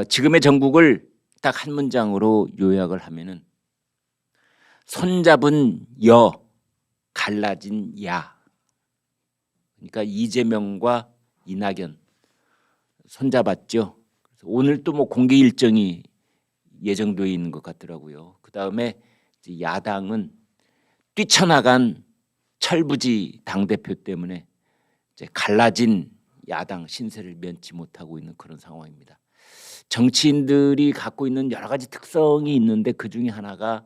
지금의 정국을 딱 한 문장으로 요약을 하면은 손잡은 여, 갈라진 야. 그러니까 이재명과 이낙연 손잡았죠. 그래서 오늘 또 뭐 공개 일정이 예정되어 있는 것 같더라고요. 그 다음에 야당은 뛰쳐나간 철부지 당 대표 때문에 이제 갈라진 야당 신세를 면치 못하고 있는 그런 상황입니다. 정치인들이 갖고 있는 여러 가지 특성이 있는데 그 중에 하나가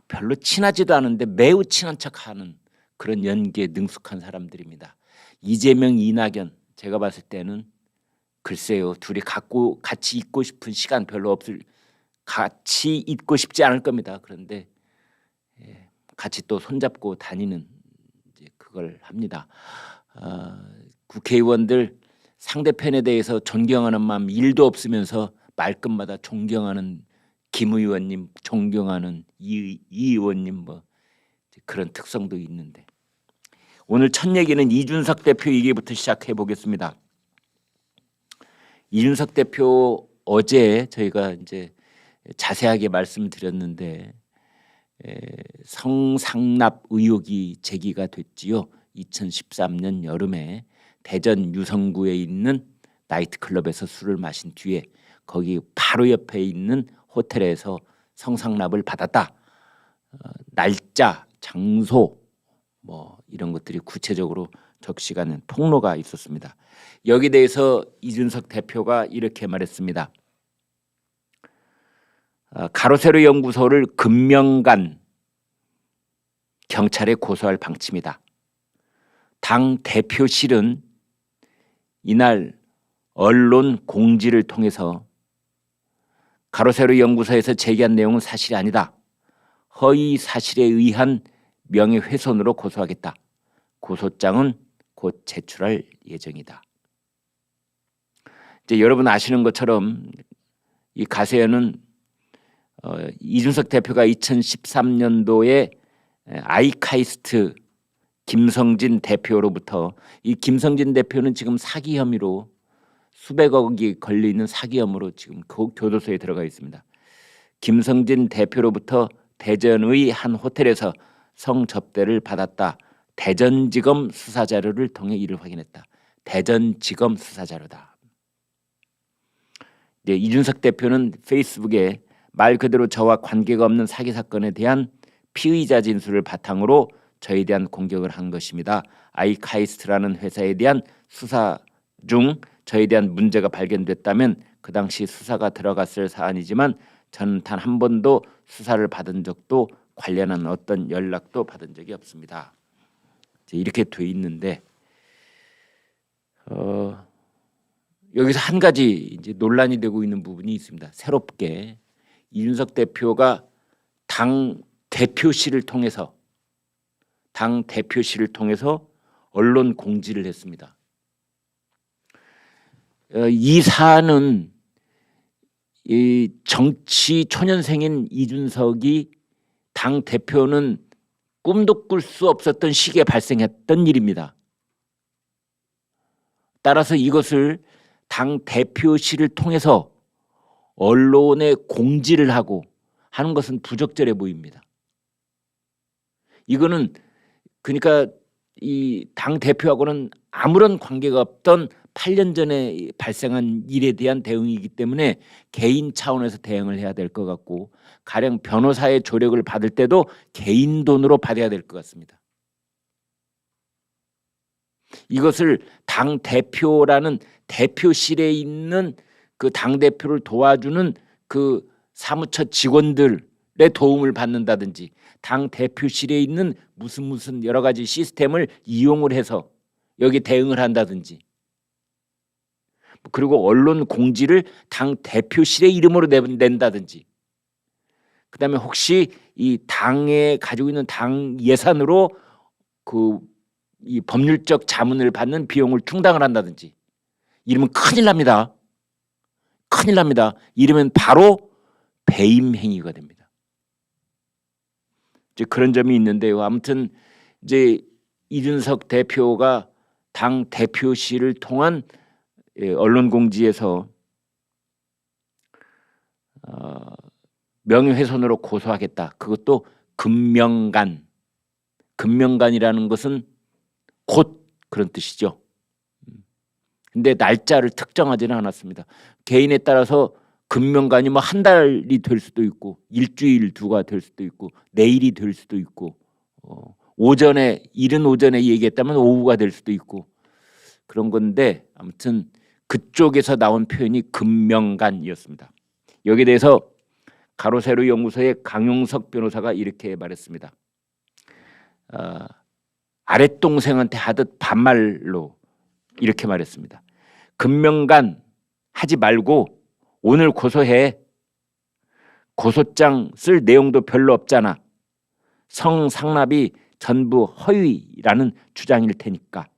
별로 친하지도 않은데 매우 친한 척하는 그런 연기에 능숙한 사람들입니다. 이재명, 이낙연 제가 봤을 때는 글쎄요, 둘이 같이 있고 싶은 시간 별로 없을, 같이 있고 싶지 않을 겁니다. 그런데 같이 또 손잡고 다니는 이제 그걸 합니다. 국회의원들 상대편에 대해서 존경하는 마음 1도 없으면서 말끝마다 존경하는 김 의원님, 존경하는 이 의원님 뭐 그런 특성도 있는데 오늘 첫 얘기는 이준석 대표 얘기부터 시작해 보겠습니다. 이준석 대표 어제 저희가 이제 자세하게 말씀드렸는데 성상납 의혹이 제기가 됐지요. 2013년 여름에 대전 유성구에 있는 나이트클럽에서 술을 마신 뒤에 거기 바로 옆에 있는 호텔에서 성상납을 받았다. 날짜, 장소 뭐 이런 것들이 구체적으로 적시가는 폭로가 있었습니다. 여기 대해서 이준석 대표가 이렇게 말했습니다. 가로세로 연구소를 금명간 경찰에 고소할 방침이다. 당 대표실은 이날 언론 공지를 통해서 가로세로 연구소에서 제기한 내용은 사실이 아니다. 허위 사실에 의한 명예훼손으로 고소하겠다. 고소장은 곧 제출할 예정이다. 이제 여러분 아시는 것처럼 이 가세연은 이준석 대표가 2013년도에 아이카이스트 김성진 대표로부터 이 김성진 대표는 지금 사기 혐의로 수백억이 걸려 있는 사기 혐의로 지금 교도소에 들어가 있습니다. 김성진 대표로부터 대전의 한 호텔에서 성접대를 받았다. 대전지검 수사자료를 통해 이를 확인했다. 대전지검 수사자료다. 네, 이준석 대표는 페이스북에 말 그대로 저와 관계가 없는 사기 사건에 대한 피의자 진술을 바탕으로 저에 대한 공격을 한 것입니다. 아이카이스트라는 회사에 대한 수사 중 저에 대한 문제가 발견됐다면 그 당시 수사가 들어갔을 사안이지만 저는 단 한 번도 수사를 받은 적도 관련한 어떤 연락도 받은 적이 없습니다. 이렇게 돼 있는데 여기서 한 가지 이제 논란이 되고 있는 부분이 있습니다. 새롭게 이준석 대표가 당 대표실을 통해서 언론 공지를 했습니다. 이 사안은 이 정치 초년생인 이준석이 당 대표는 꿈도 꿀 수 없었던 시기에 발생했던 일입니다. 따라서 이것을 당 대표실을 통해서 언론에 공지를 하고 하는 것은 부적절해 보입니다. 이거는 그러니까 이 당 대표하고는 아무런 관계가 없던 8년 전에 발생한 일에 대한 대응이기 때문에 개인 차원에서 대응을 해야 될 것 같고 가령 변호사의 조력을 받을 때도 개인 돈으로 받아야 될 것 같습니다. 이것을 당 대표라는 대표실에 있는 그 당 대표를 도와주는 그 사무처 직원들의 도움을 받는다든지 당 대표실에 있는 무슨 여러 가지 시스템을 이용을 해서 여기 대응을 한다든지 그리고 언론 공지를 당 대표실의 이름으로 낸다든지 그다음에 혹시 이 당에 가지고 있는 당 예산으로 그 이 법률적 자문을 받는 비용을 충당을 한다든지 이러면 큰일 납니다. 큰일 납니다. 이러면 바로 배임 행위가 됩니다. 이제 그런 점이 있는데요. 아무튼 이제 이준석 대표가 당 대표실을 통한 언론 공지에서 명예훼손으로 고소하겠다. 그것도 금명간. 금명간이라는 것은 곧 그런 뜻이죠. 근데 날짜를 특정하지는 않았습니다. 개인에 따라서 금명간이 뭐 한 달이 될 수도 있고 일주일 두가 될 수도 있고 내일이 될 수도 있고 오전에 이른 오전에 얘기했다면 오후가 될 수도 있고 그런 건데 아무튼 그쪽에서 나온 표현이 금명간이었습니다. 여기에 대해서 가로세로 연구소의 강용석 변호사가 이렇게 말했습니다. 아랫동생한테 하듯 반말로 이렇게 말했습니다. 금명간 하지 말고 오늘 고소해. 고소장 쓸 내용도 별로 없잖아. 성상납이 전부 허위라는 주장일 테니까.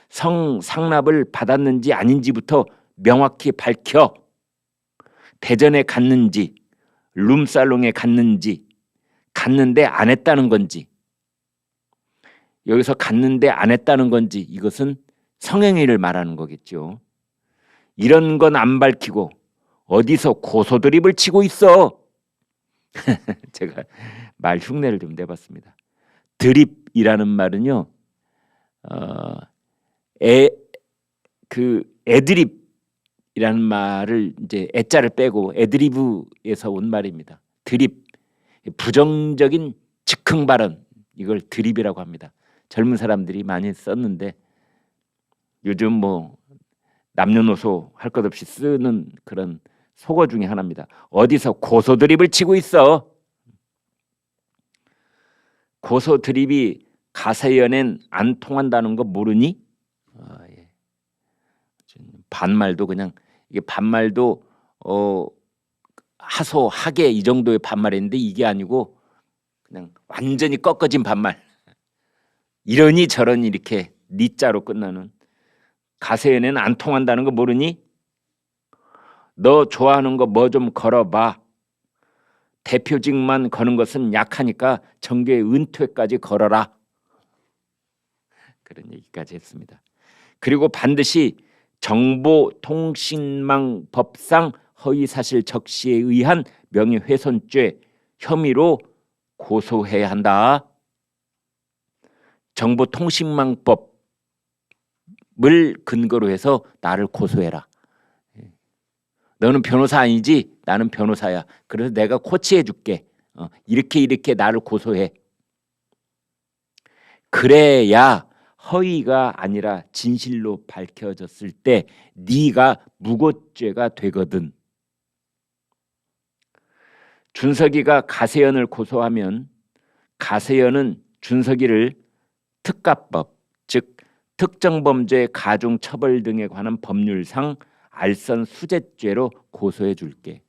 성상납을 받았는지 아닌지부터 명확히 밝혀. 대전에 갔는지 룸살롱에 갔는지 갔는데 안 했다는 건지 여기서 갔는데 안 했다는 건지 이것은 성행위를 말하는 거겠죠. 이런 건 안 밝히고 어디서 고소 드립을 치고 있어. 제가 말 흉내를 좀 내봤습니다. 드립이라는 말은요, 애드립이라는 말을 이제 애자를 빼고 애드리브에서 온 말입니다. 드립, 부정적인 즉흥 발언, 이걸 드립이라고 합니다. 젊은 사람들이 많이 썼는데 요즘 뭐 남녀노소 할 것 없이 쓰는 그런 속어 중에 하나입니다. 어디서 고소 드립을 치고 있어. 고소 드립이 가세연엔 안 통한다는 거 모르니? 예. 반말도 그냥 이게 반말도 하소 하게 이 정도의 반말인데 이게 아니고 그냥 완전히 꺾어진 반말. 이러니 저러니 이렇게 니자로 끝나는. 가세연에는 안 통한다는 거 모르니? 너 좋아하는 거 뭐 좀 걸어봐. 대표직만 거는 것은 약하니까 정계 은퇴까지 걸어라. 그런 얘기까지 했습니다. 그리고 반드시 정보통신망법상 허위사실 적시에 의한 명예훼손죄 혐의로 고소해야 한다. 정보통신망법을 근거로 해서 나를 고소해라. 너는 변호사 아니지? 나는 변호사야. 그래서 내가 코치해 줄게. 이렇게 나를 고소해. 그래야 허위가 아니라 진실로 밝혀졌을 때 네가 무고죄가 되거든. 준석이가 가세연을 고소하면 가세연은 준석이를 특가법, 즉 특정범죄 가중처벌 등에 관한 법률상 알선수재죄로 고소해 줄게.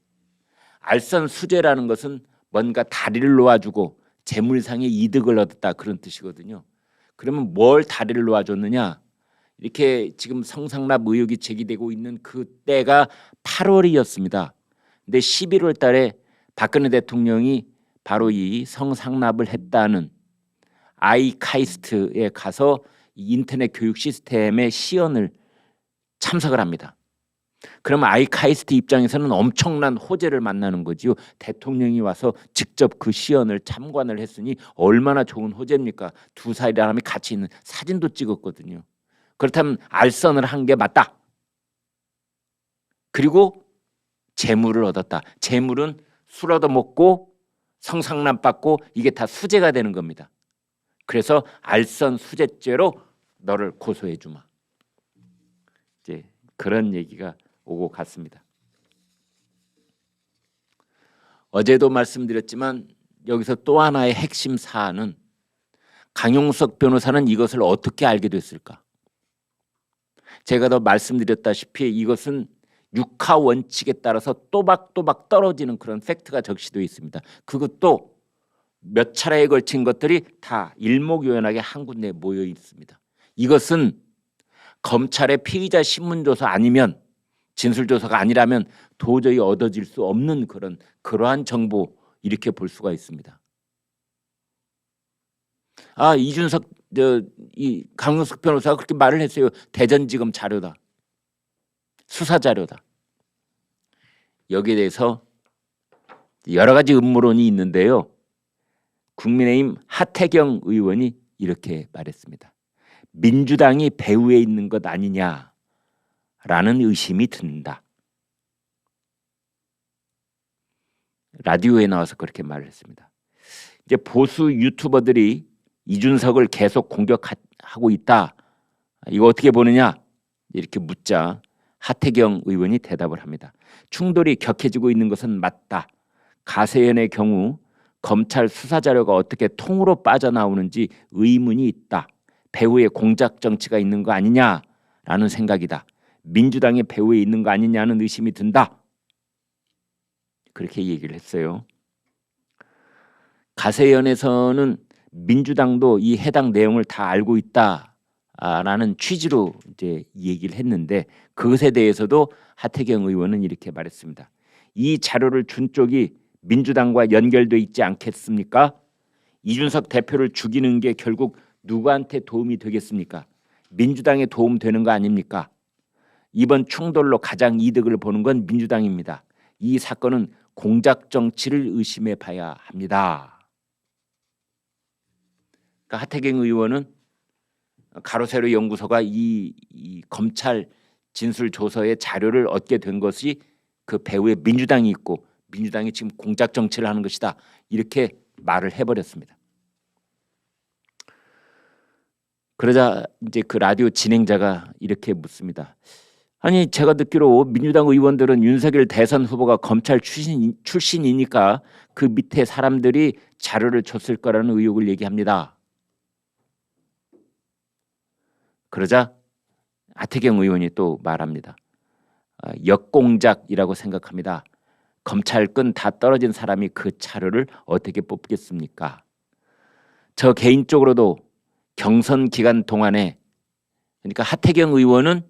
알선수재라는 것은 뭔가 다리를 놓아주고 재물상의 이득을 얻었다 그런 뜻이거든요. 그러면 뭘 다리를 놓아줬느냐? 이렇게 지금 성상납 의혹이 제기되고 있는 그때가 8월이었습니다. 근데 11월 달에 박근혜 대통령이 바로 이 성상납을 했다는 아이카이스트에 가서 인터넷 교육 시스템의 시연을 참석을 합니다. 그러면 아이카이스트 입장에서는 엄청난 호재를 만나는 거지요. 대통령이 와서 직접 그 시연을 참관을 했으니 얼마나 좋은 호재입니까? 두 사람이 같이 있는 사진도 찍었거든요. 그렇다면 알선을 한 게 맞다. 그리고 재물을 얻었다. 재물은 술 얻어먹고 성상납 받고 이게 다 수재가 되는 겁니다. 그래서 알선수재죄로 너를 고소해 주마. 이제 그런 얘기가 오고 갔습니다. 어제도 말씀드렸지만 여기서 또 하나의 핵심 사안은 강용석 변호사는 이것을 어떻게 알게 됐을까? 제가 더 말씀드렸다시피 이것은 육하 원칙에 따라서 또박또박 떨어지는 그런 팩트가 적시되어 있습니다. 그것도 몇 차례에 걸친 것들이 다 일목요연하게 한 군데 모여 있습니다. 이것은 검찰의 피의자 신문조사 아니면 진술조사가 아니라면 도저히 얻어질 수 없는 그러한 정보 이렇게 볼 수가 있습니다. 이준석 이 강용석 변호사가 그렇게 말을 했어요. 대전지검 자료다. 수사 자료다. 여기에 대해서 여러 가지 음모론이 있는데요. 국민의힘 하태경 의원이 이렇게 말했습니다. 민주당이 배후에 있는 것 아니냐라는 의심이 든다. 라디오에 나와서 그렇게 말을 했습니다. 이제 보수 유튜버들이 이준석을 계속 공격하고 있다. 이거 어떻게 보느냐? 이렇게 묻자 하태경 의원이 대답을 합니다. 충돌이 격해지고 있는 것은 맞다. 가세연의 경우 검찰 수사 자료가 어떻게 통으로 빠져나오는지 의문이 있다. 배후에 공작 정치가 있는 거 아니냐라는 생각이다. 민주당의 배후에 있는 거 아니냐는 의심이 든다. 그렇게 얘기를 했어요. 가세연에서는 민주당도 이 해당 내용을 다 알고 있다라는 취지로 이제 얘기를 했는데 그것에 대해서도 하태경 의원은 이렇게 말했습니다. 이 자료를 준 쪽이 민주당과 연결돼 있지 않겠습니까? 이준석 대표를 죽이는 게 결국 누구한테 도움이 되겠습니까? 민주당에 도움되는 거 아닙니까? 이번 충돌로 가장 이득을 보는 건 민주당입니다. 이 사건은 공작 정치를 의심해 봐야 합니다. 그러니까 하태경 의원은 가로세로 연구소가 이 검찰 진술 조서의 자료를 얻게 된 것이 그 배후에 민주당이 있고 민주당이 지금 공작 정치를 하는 것이다. 이렇게 말을 해버렸습니다. 그러자 이제 그 라디오 진행자가 이렇게 묻습니다. 아니 제가 듣기로 민주당 의원들은 윤석열 대선 후보가 검찰 출신이니까 그 밑에 사람들이 자료를 줬을 거라는 의혹을 얘기합니다. 그러자 하태경 의원이 또 말합니다. 역공작이라고 생각합니다. 검찰권 다 떨어진 사람이 그 자료를 어떻게 뽑겠습니까? 저 개인적으로도 경선 기간 동안에 그러니까 하태경 의원은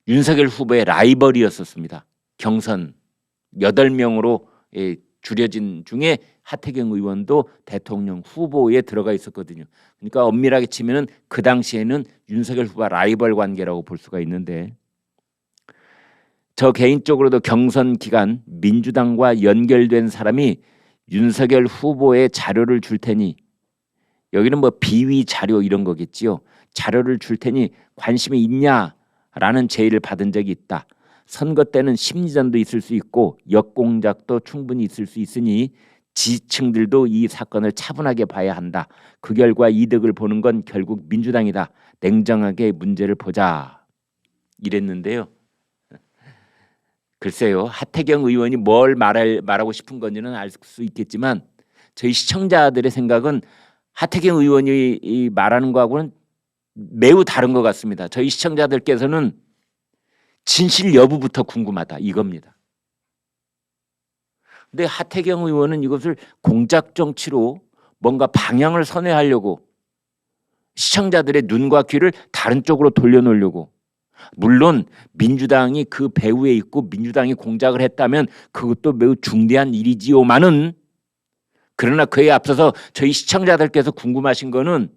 윤석열 후보의 라이벌이었었습니다. 경선 8명으로 줄여진 중에 하태경 의원도 대통령 후보에 들어가 있었거든요. 그러니까 엄밀하게 치면은 그 당시에는 윤석열 후보와 라이벌 관계라고 볼 수가 있는데 저 개인적으로도 경선 기간 민주당과 연결된 사람이 윤석열 후보의 자료를 줄 테니 여기는 뭐 비위 자료 이런 거겠지요. 자료를 줄 테니 관심이 있냐라는 제의를 받은 적이 있다. 선거 때는 심리전도 있을 수 있고 역공작도 충분히 있을 수 있으니 지지층들도 이 사건을 차분하게 봐야 한다. 그 결과 이득을 보는 건 결국 민주당이다. 냉정하게 문제를 보자. 이랬는데요. 글쎄요. 하태경 의원이 뭘 말하고 싶은 건지는 알 수 있겠지만 저희 시청자들의 생각은 하태경 의원이 말하는 거하고는 매우 다른 것 같습니다. 저희 시청자들께서는 진실 여부부터 궁금하다 이겁니다. 근데 하태경 의원은 이것을 공작 정치로 뭔가 방향을 선회하려고 시청자들의 눈과 귀를 다른 쪽으로 돌려놓으려고 물론 민주당이 그 배후에 있고 민주당이 공작을 했다면 그것도 매우 중대한 일이지요만은 그러나 그에 앞서서 저희 시청자들께서 궁금하신 거는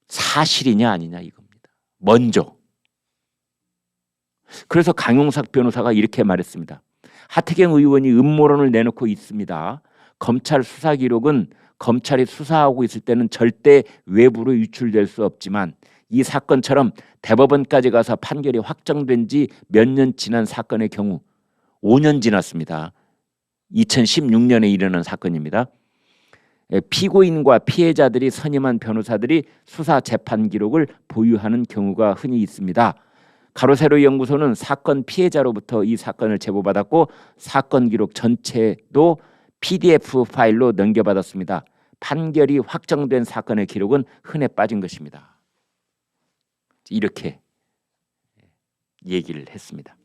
사실이냐 아니냐 이겁니다. 먼저. 그래서 강용석 변호사가 이렇게 말했습니다. 하태경 의원이 음모론을 내놓고 있습니다. 검찰 수사 기록은 검찰이 수사하고 있을 때는 절대 외부로 유출될 수 없지만 이 사건처럼 대법원까지 가서 판결이 확정된 지 몇 년 지난 사건의 경우 5년 지났습니다. 2016년에 일어난 사건입니다. 피고인과 피해자들이 선임한 변호사들이 수사 재판 기록을 보유하는 경우가 흔히 있습니다. 가로세로 연구소는 사건 피해자로부터 이 사건을 제보받았고 사건 기록 전체도 PDF 파일로 넘겨받았습니다. 판결이 확정된 사건의 기록은 흔해 빠진 것입니다. 이렇게 얘기를 했습니다.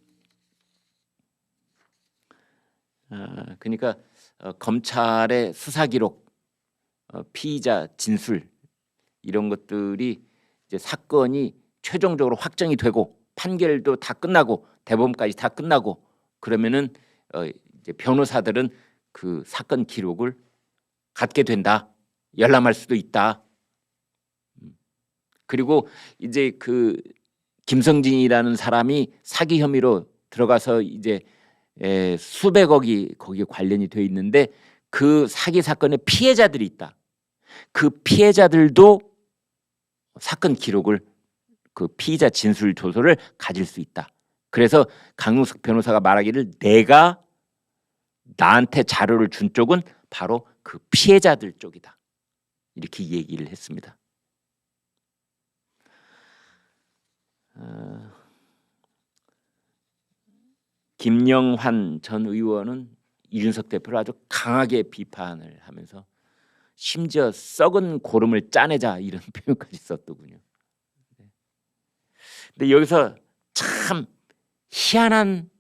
그러니까 검찰의 수사 기록, 피의자 진술 이런 것들이 이제 사건이 최종적으로 확정이 되고 판결도 다 끝나고 대법원까지 다 끝나고 그러면은 이제 변호사들은 그 사건 기록을 갖게 된다. 열람할 수도 있다. 그리고 이제 그 김성진이라는 사람이 사기 혐의로 들어가서 이제 수백억이 거기에 관련이 돼 있는데 그 사기 사건의 피해자들이 있다. 그 피해자들도 사건 기록을 그 피의자 진술 조서를 가질 수 있다. 그래서 강용석 변호사가 말하기를 내가 나한테 자료를 준 쪽은 바로 그 피해자들 쪽이다. 이렇게 얘기를 했습니다. 김영환 전 의원은 이준석 대표를 아주 강하게 비판을 하면서 심지어 썩은 고름을 짜내자 이런 표현까지 썼더군요. 근데 여기서 참 희한한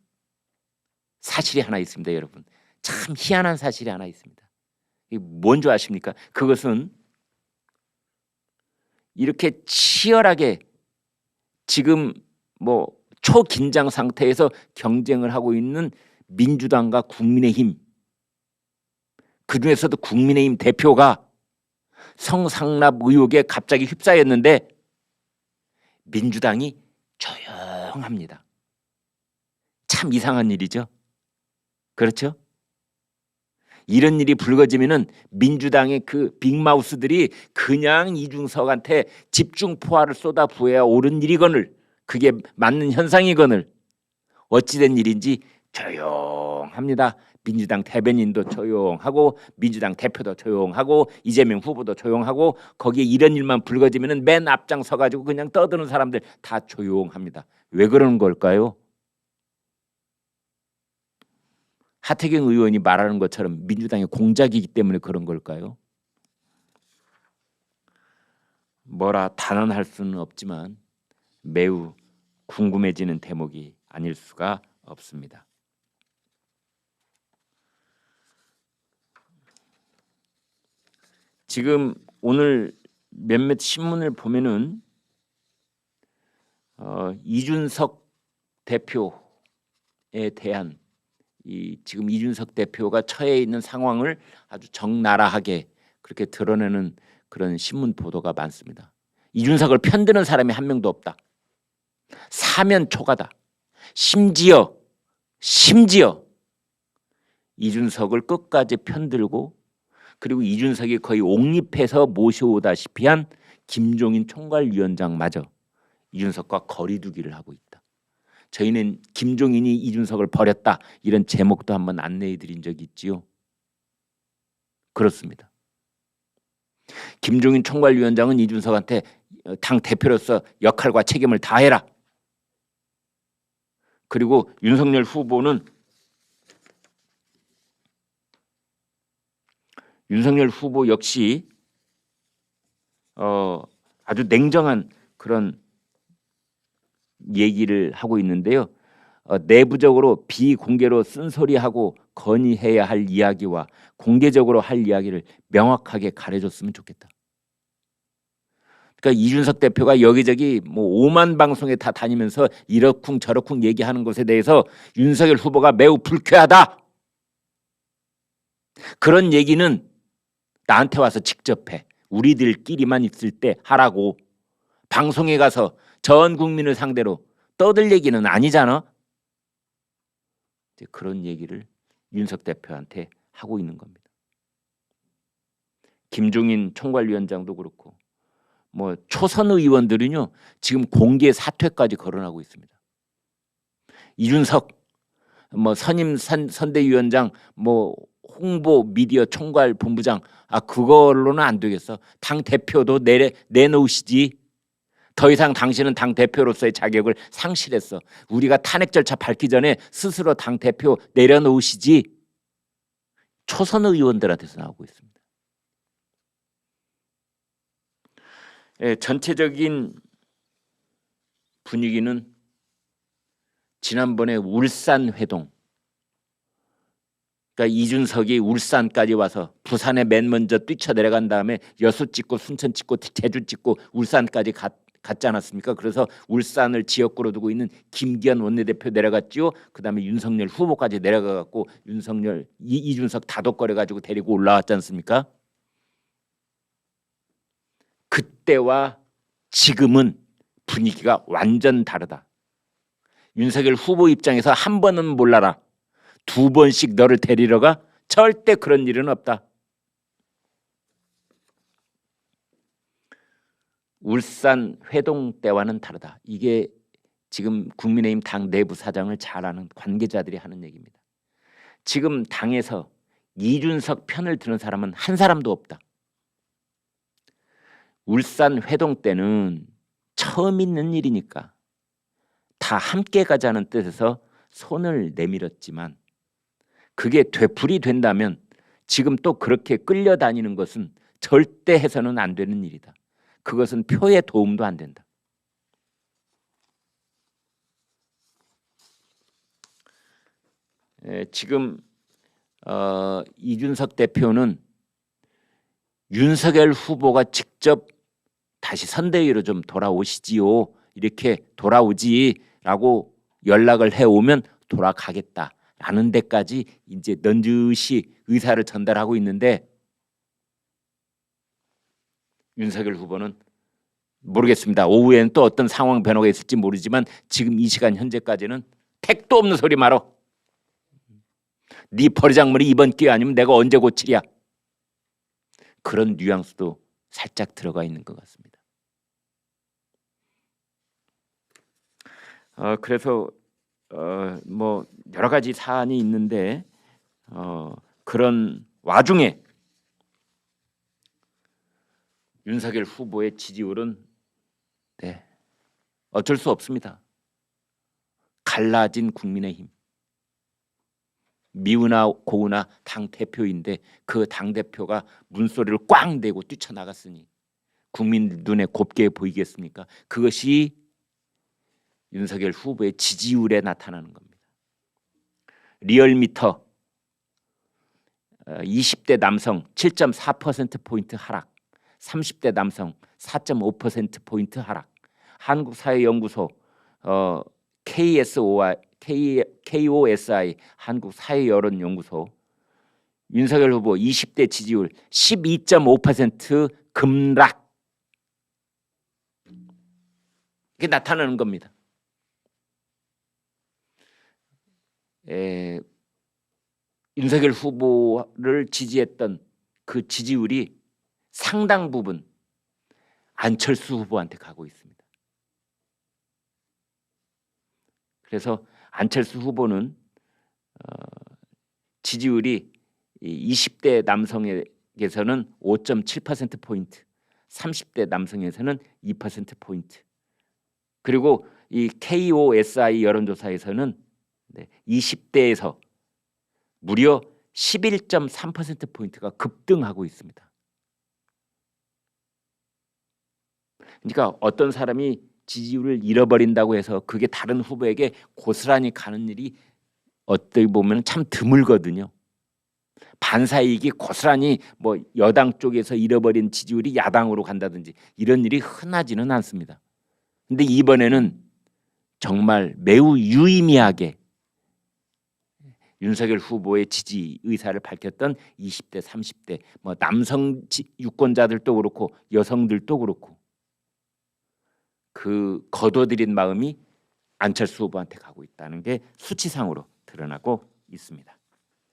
사실이 하나 있습니다, 여러분. 참 희한한 사실이 하나 있습니다. 이게 뭔지 아십니까? 그것은 이렇게 치열하게 지금 뭐 초긴장 상태에서 경쟁을 하고 있는 민주당과 국민의힘, 그중에서도 국민의힘 대표가 성상납 의혹에 갑자기 휩싸였는데 민주당이 조용합니다. 참 이상한 일이죠. 그렇죠? 이런 일이 불거지면은 민주당의 그 빅마우스들이 그냥 이준석한테 집중 포화를 쏟아 부어야 옳은 일이거늘 그게 맞는 현상이거늘 어찌된 일인지 조용합니다. 민주당 대변인도 조용하고 민주당 대표도 조용하고 이재명 후보도 조용하고 거기에 이런 일만 불거지면은 맨 앞장 서가지고 그냥 떠드는 사람들 다 조용합니다. 왜 그러는 걸까요? 하태경 의원이 말하는 것처럼 민주당의 공작이기 때문에 그런 걸까요? 뭐라 단언할 수는 없지만 매우 궁금해지는 대목이 아닐 수가 없습니다. 지금 오늘 몇몇 신문을 보면은 이준석 대표에 대한 지금 이준석 대표가 처해 있는 상황을 아주 적나라하게 그렇게 드러내는 그런 신문 보도가 많습니다. 이준석을 편드는 사람이 한 명도 없다. 사면 초과다. 심지어 이준석을 끝까지 편들고 그리고 이준석이 거의 옹립해서 모셔오다시피 한 김종인 총괄위원장마저 이준석과 거리두기를 하고 있다. 저희는 김종인이 이준석을 버렸다 이런 제목도 한번 안내해 드린 적이 있지요. 그렇습니다. 김종인 총괄위원장은 이준석한테 당 대표로서 역할과 책임을 다해라. 그리고 윤석열 후보는 윤석열 후보 역시 아주 냉정한 그런 얘기를 하고 있는데요. 내부적으로 비공개로 쓴소리하고 건의해야 할 이야기와 공개적으로 할 이야기를 명확하게 가려줬으면 좋겠다. 그러니까 이준석 대표가 여기저기 뭐 오만 방송에 다 다니면서 이러쿵 저러쿵 얘기하는 것에 대해서 윤석열 후보가 매우 불쾌하다. 그런 얘기는 나한테 와서 직접 해. 우리들끼리만 있을 때 하라고. 방송에 가서 전 국민을 상대로 떠들 얘기는 아니잖아. 이제 그런 얘기를 윤석 대표한테 하고 있는 겁니다. 김종인 총괄위원장도 그렇고 뭐 초선 의원들은요 지금 공개 사퇴까지 거론하고 있습니다. 이준석 뭐 선임 선대위원장 뭐 홍보 미디어 총괄 본부장 그걸로는 안 되겠어. 당 대표도 내놓으시지. 더 이상 당신은 당 대표로서의 자격을 상실했어. 우리가 탄핵 절차 밟기 전에 스스로 당 대표 내려놓으시지. 초선 의원들한테서 나오고 있습니다. 전체적인 분위기는 지난번에 울산 회동, 그러니까 이준석이 울산까지 와서 부산에 맨 먼저 뛰쳐내려간 다음에 여수 찍고 순천 찍고 제주 찍고 울산까지 갔지 않았습니까? 그래서 울산을 지역구로 두고 있는 김기현 원내대표 내려갔지요. 그다음에 윤석열 후보까지 내려가갖고 이준석 다독거려가지고 데리고 올라왔지 않습니까? 그때와 지금은 분위기가 완전 다르다. 윤석열 후보 입장에서 한 번은 몰라라, 두 번씩 너를 데리러 가? 절대 그런 일은 없다. 울산 회동 때와는 다르다. 이게 지금 국민의힘 당 내부 사정을 잘 아는 관계자들이 하는 얘기입니다. 지금 당에서 이준석 편을 드는 사람은 한 사람도 없다. 울산 회동 때는 처음 있는 일이니까 다 함께 가자는 뜻에서 손을 내밀었지만 그게 되풀이 된다면 지금 또 그렇게 끌려다니는 것은 절대 해서는 안 되는 일이다. 그것은 표에 도움도 안 된다. 지금 이준석 대표는 윤석열 후보가 직접 다시 선대위로 좀 돌아오시지요, 이렇게 돌아오지라고 연락을 해오면 돌아가겠다라는 데까지 이제 넌지시 의사를 전달하고 있는데, 윤석열 후보는 모르겠습니다. 오후에는 또 어떤 상황 변화가 있을지 모르지만 지금 이 시간 현재까지는 택도 없는 소리 말어. 네 버리장머리 이번 기회 아니면 내가 언제 고치랴. 그런 뉘앙스도 살짝 들어가 있는 것 같습니다. 그래서 뭐 여러 가지 사안이 있는데 그런 와중에 윤석열 후보의 지지율은 어쩔 수 없습니다. 갈라진 국민의힘, 미우나 고우나 당 대표인데 그 당 대표가 문소리를 꽝 대고 뛰쳐나갔으니 국민 눈에 곱게 보이겠습니까? 그것이 윤석열 후보의 지지율에 나타나는 겁니다. 리얼미터 20대 남성 7.4%포인트 하락, 30대 남성 4.5%포인트 하락. 한국사회연구소 KOSI 한국사회여론연구소 윤석열 후보 20대 지지율 12.5% 급락, 이게 나타나는 겁니다. 윤석열 후보를 지지했던 그 지지율이 상당 부분 안철수 후보한테 가고 있습니다. 그래서 안철수 후보는 지지율이 20대 남성에게서는 5.7%포인트, 30대 남성에서는 2%포인트, 그리고 이 KOSI 여론조사에서는 20대에서 무려 11.3%포인트가 급등하고 있습니다. 그러니까 어떤 사람이 지지율을 잃어버린다고 해서 그게 다른 후보에게 고스란히 가는 일이 어떻게 보면 참 드물거든요. 반사이익이 고스란히 뭐 여당 쪽에서 잃어버린 지지율이 야당으로 간다든지 이런 일이 흔하지는 않습니다. 근데 이번에는 정말 매우 유의미하게 윤석열 후보의 지지 의사를 밝혔던 20대, 30대 뭐 남성 유권자들도 그렇고 여성들도 그렇고 그 거둬들인 마음이 안철수 후보한테 가고 있다는 게 수치상으로 드러나고 있습니다.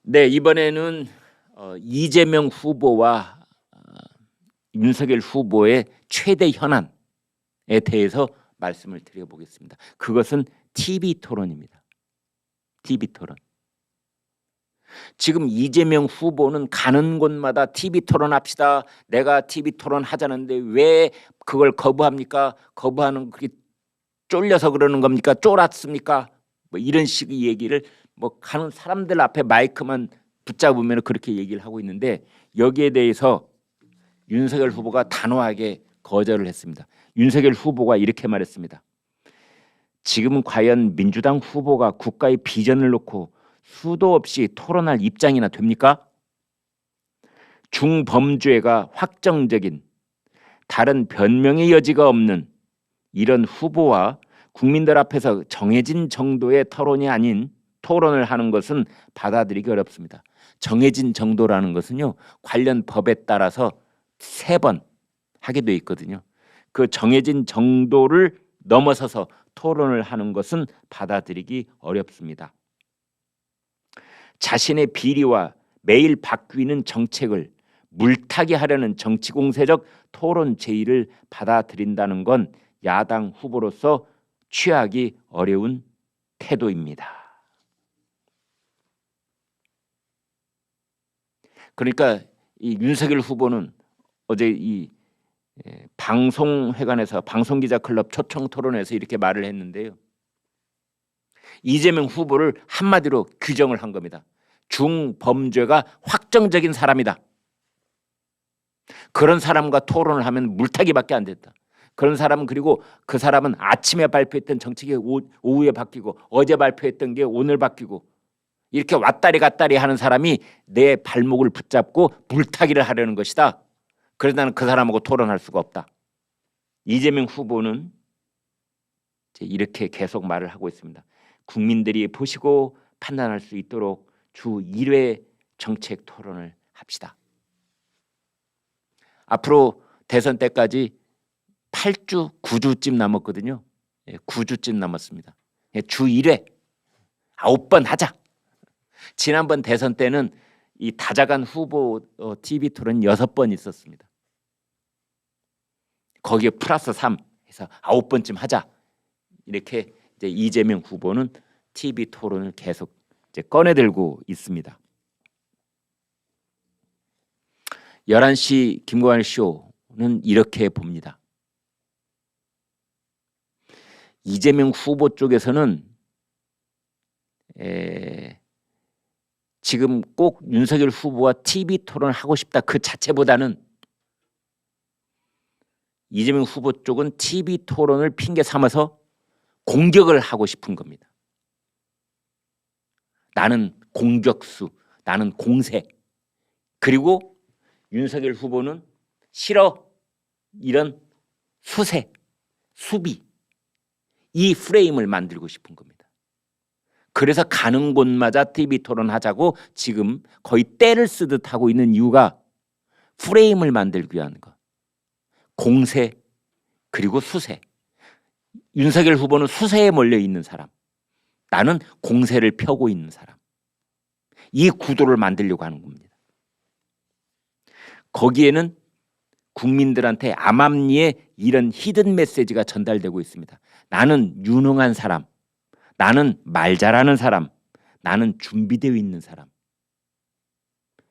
네, 이번에는 이재명 후보와 윤석열 후보의 최대 현안에 대해서 말씀을 드려보겠습니다. 그것은 TV 토론입니다. TV 토론. 지금 이재명 후보는 가는 곳마다 TV 토론합시다. 내가 TV 토론 하자는데 왜 그걸 거부합니까? 거부하는 그게 쫄려서 그러는 겁니까? 쫄았습니까? 뭐 이런 식의 얘기를 뭐 가는 사람들 앞에 마이크만 붙잡으면 그렇게 얘기를 하고 있는데, 여기에 대해서 윤석열 후보가 단호하게 거절을 했습니다. 윤석열 후보가 이렇게 말했습니다. 지금 과연 민주당 후보가 국가의 비전을 놓고 수도 없이 토론할 입장이나 됩니까? 중범죄가 확정적인 다른 변명의 여지가 없는 이런 후보와 국민들 앞에서 정해진 정도의 토론이 아닌 토론을 하는 것은 받아들이기 어렵습니다. 정해진 정도라는 것은요, 관련 법에 따라서 3번 하게 돼 있거든요. 그 정해진 정도를 넘어서서 토론을 하는 것은 받아들이기 어렵습니다. 자신의 비리와 매일 바뀌는 정책을 물타기 하려는 정치 공세적 토론 제의를 받아들인다는 건 야당 후보로서 취하기 어려운 태도입니다. 그러니까 이 윤석열 후보는 어제 이 방송회관에서 방송기자클럽 초청 토론에서 이렇게 말을 했는데요. 이재명 후보를 한마디로 규정을 한 겁니다. 중범죄가 확정적인 사람이다. 그런 사람과 토론을 하면 물타기밖에 안 됐다. 그런 사람은, 그리고 그 사람은 아침에 발표했던 정책이 오후에 바뀌고 어제 발표했던 게 오늘 바뀌고 이렇게 왔다리 갔다리 하는 사람이 내 발목을 붙잡고 물타기를 하려는 것이다. 그래서 나는 그 사람하고 토론할 수가 없다. 이재명 후보는 이렇게 계속 말을 하고 있습니다. 국민들이 보시고 판단할 수 있도록 주 1회 정책 토론을 합시다. 앞으로 대선 때까지 8주, 9주쯤 남았거든요. 9주쯤 남았습니다. 주 1회 9번 하자. 지난번 대선 때는 이 다자간 후보 TV 토론 6번 있었습니다. 거기에 플러스 3 해서 9번쯤 하자. 이렇게 이제 이재명 후보는 TV 토론을 계속 이제 꺼내들고 있습니다. 11시 김광일 쇼는 이렇게 봅니다. 이재명 후보 쪽에서는 지금 꼭 윤석열 후보와 TV 토론을 하고 싶다 그 자체보다는 이재명 후보 쪽은 TV 토론을 핑계 삼아서 공격을 하고 싶은 겁니다. 나는 공격수, 나는 공세. 그리고 윤석열 후보는 싫어. 이런 수세, 수비. 이 프레임을 만들고 싶은 겁니다. 그래서 가는 곳마다 TV 토론하자고 지금 거의 떼를 쓰듯 하고 있는 이유가 프레임을 만들기 위한 것. 공세 그리고 수세. 윤석열 후보는 수세에 몰려 있는 사람. 나는 공세를 펴고 있는 사람. 이 구도를 만들려고 하는 겁니다. 거기에는 국민들한테 암암리에 이런 히든 메시지가 전달되고 있습니다. 나는 유능한 사람, 나는 말 잘하는 사람, 나는 준비되어 있는 사람.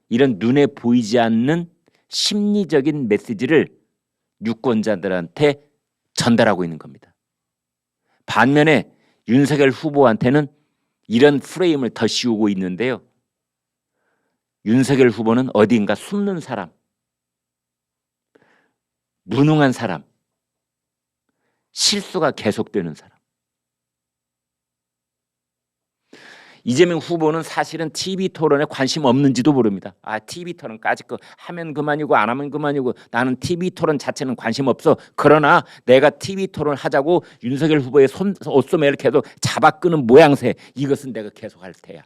이런 눈에 보이지 않는 심리적인 메시지를 유권자들한테 전달하고 있는 겁니다. 반면에 윤석열 후보한테는 이런 프레임을 더 씌우고 있는데요. 윤석열 후보는 어딘가 숨는 사람, 무능한 사람, 실수가 계속되는 사람. 이재명 후보는 사실은 TV 토론에 관심 없는지도 모릅니다. TV 토론까지 거 하면 그만이고 안 하면 그만이고 나는 TV 토론 자체는 관심 없어. 그러나 내가 TV 토론을 하자고 윤석열 후보의 옷소매를 계속 잡아끄는 모양새, 이것은 내가 계속 할 테야.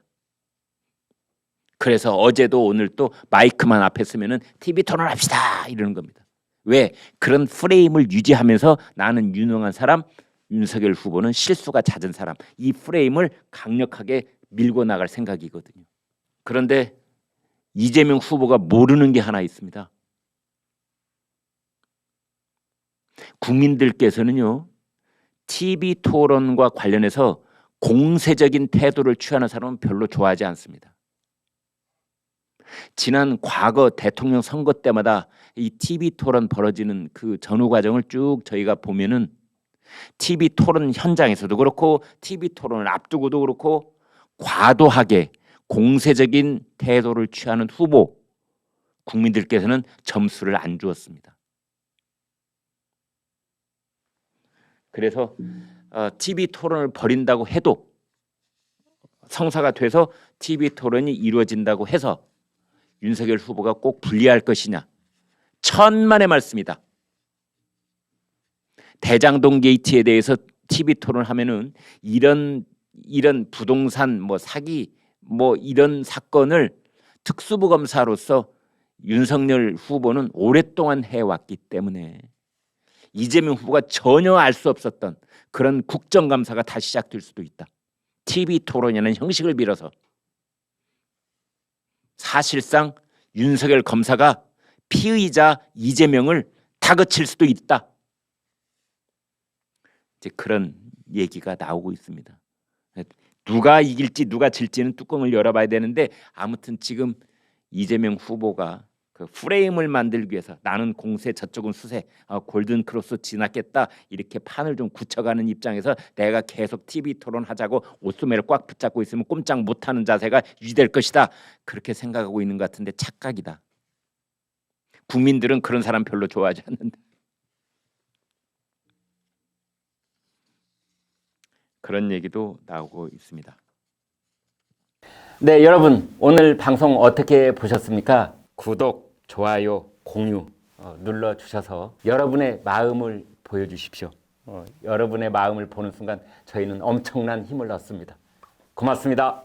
그래서 어제도 오늘 또 마이크만 앞에 쓰면은 TV 토론 합시다 이러는 겁니다. 왜? 그런 프레임을 유지하면서 나는 유능한 사람, 윤석열 후보는 실수가 잦은 사람, 이 프레임을 강력하게 밀고 나갈 생각이거든요. 그런데 이재명 후보가 모르는 게 하나 있습니다. 국민들께서는요, TV 토론과 관련해서 공세적인 태도를 취하는 사람은 별로 좋아하지 않습니다. 지난 과거 대통령 선거 때마다 이 TV 토론 벌어지는 그 전후 과정을 쭉 저희가 보면은 TV 토론 현장에서도 그렇고 TV 토론을 앞두고도 그렇고 과도하게 공세적인 태도를 취하는 후보, 국민들께서는 점수를 안 주었습니다. 그래서 TV 토론을 벌인다고 해도 성사가 돼서 TV 토론이 이루어진다고 해서 윤석열 후보가 꼭 불리할 것이냐, 천만의 말씀이다. 대장동 게이트에 대해서 TV 토론하면은 이런 부동산 사기 이런 사건을 특수부 검사로서 윤석열 후보는 오랫동안 해왔기 때문에 이재명 후보가 전혀 알 수 없었던 그런 국정감사가 다시 시작될 수도 있다. TV 토론이라는 형식을 빌어서 사실상 윤석열 검사가 피의자 이재명을 다그칠 수도 있다. 이제 그런 얘기가 나오고 있습니다. 누가 이길지 누가 질지는 뚜껑을 열어봐야 되는데 아무튼 지금 이재명 후보가 그 프레임을 만들기 위해서 나는 공세 저쪽은 수세 골든 크로스 지났겠다 이렇게 판을 좀 굳혀가는 입장에서 내가 계속 TV 토론하자고 옷소매를 꽉 붙잡고 있으면 꼼짝 못하는 자세가 유지될 것이다 그렇게 생각하고 있는 것 같은데 착각이다. 국민들은 그런 사람 별로 좋아하지 않는다. 그런 얘기도 나오고 있습니다. 네, 여러분 오늘 방송 어떻게 보셨습니까? 구독, 좋아요, 공유 눌러주셔서 여러분의 마음을 보여주십시오. 여러분의 마음을 보는 순간 저희는 엄청난 힘을 얻습니다. 고맙습니다.